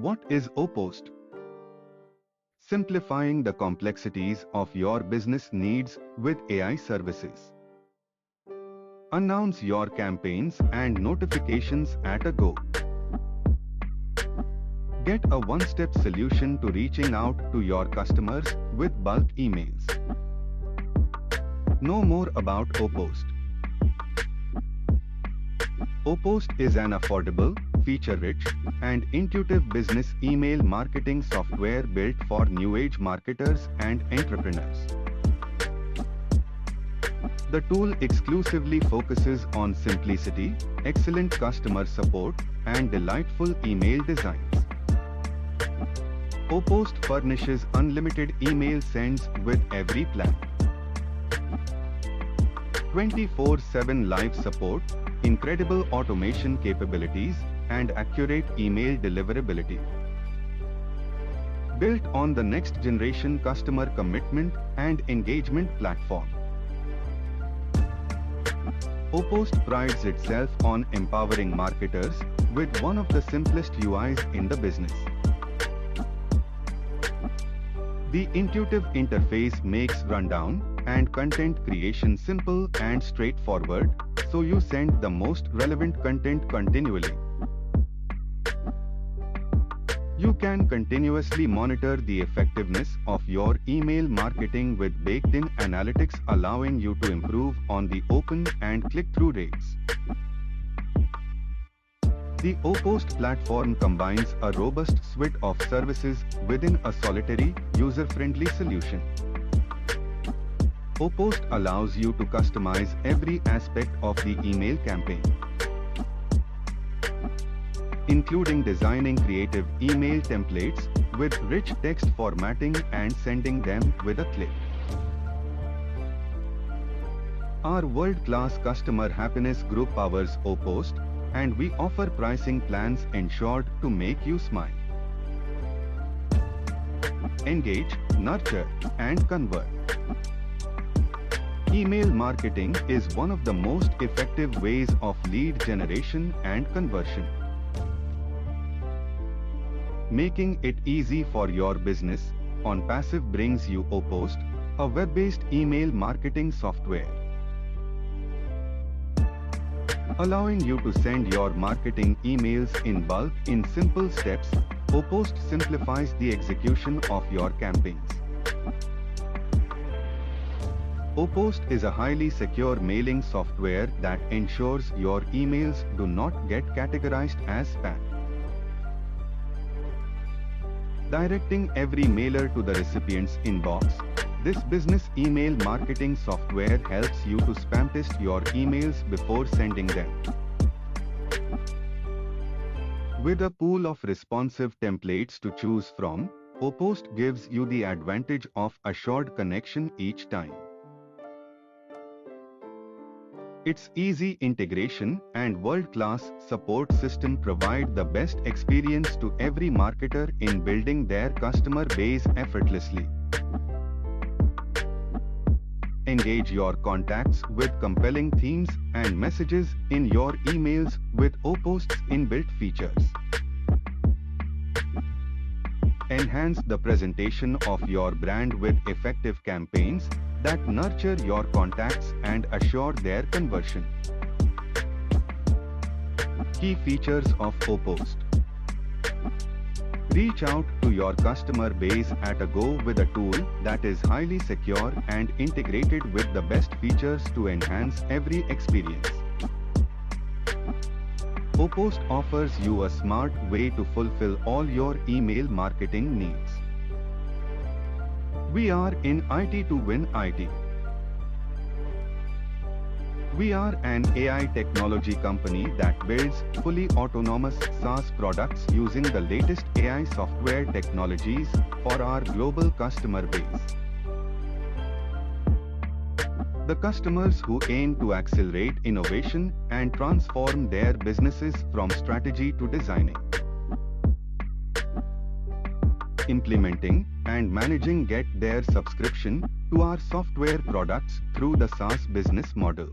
What is OPOST? Simplifying the complexities of your business needs with AI services. Announce your campaigns and notifications at a go. Get a one-step solution to reaching out to your customers with bulk emails. Know more about OPOST. OPOST is an affordable, feature-rich, and intuitive business email marketing software built for new-age marketers and entrepreneurs. The tool exclusively focuses on simplicity, excellent customer support, and delightful email designs. OPOST furnishes unlimited email sends with every plan. 24/7 live support, incredible automation capabilities, and accurate email deliverability. Built on the next generation customer commitment and engagement platform. OPOST prides itself on empowering marketers with one of the simplest UIs in the business. The intuitive interface makes rundown and content creation simple and straightforward, so you send the most relevant content continually. You can continuously monitor the effectiveness of your email marketing with baked-in analytics, allowing you to improve on the open and click-through rates. The OPOST platform combines a robust suite of services within a solitary, user-friendly solution. OPOST allows you to customize every aspect of the email campaign, including designing creative email templates with rich text formatting and sending them with a click. Our world-class customer happiness group powers OPOST, and we offer pricing plans ensured to make you smile. Engage, nurture, and convert. Email marketing is one of the most effective ways of lead generation and conversion. Making it easy for your business, ONPASSIVE brings you OPOST, a web-based email marketing software. Allowing you to send your marketing emails in bulk in simple steps, OPOST simplifies the execution of your campaigns. OPOST is a highly secure mailing software that ensures your emails do not get categorized as spam. Directing every mailer to the recipient's inbox, this business email marketing software helps you to spam test your emails before sending them. With a pool of responsive templates to choose from, OPOST gives you the advantage of assured connection each time. Its easy integration and world-class support system provide the best experience to every marketer in building their customer base effortlessly. Engage your contacts with compelling themes and messages in your emails with OPOST's inbuilt features. Enhance the presentation of your brand with effective campaigns that nurture your contacts and assure their conversion. Key features of OPOST. Reach out to your customer base at a go with a tool that is highly secure and integrated with the best features to enhance every experience. OPOST offers you a smart way to fulfill all your email marketing needs. We are in IT to win IT. We are an AI technology company that builds fully autonomous SaaS products using the latest AI software technologies for our global customer base. The customers who aim to accelerate innovation and transform their businesses from strategy to designing, implementing, and managing get their subscription to our software products through the SaaS business model.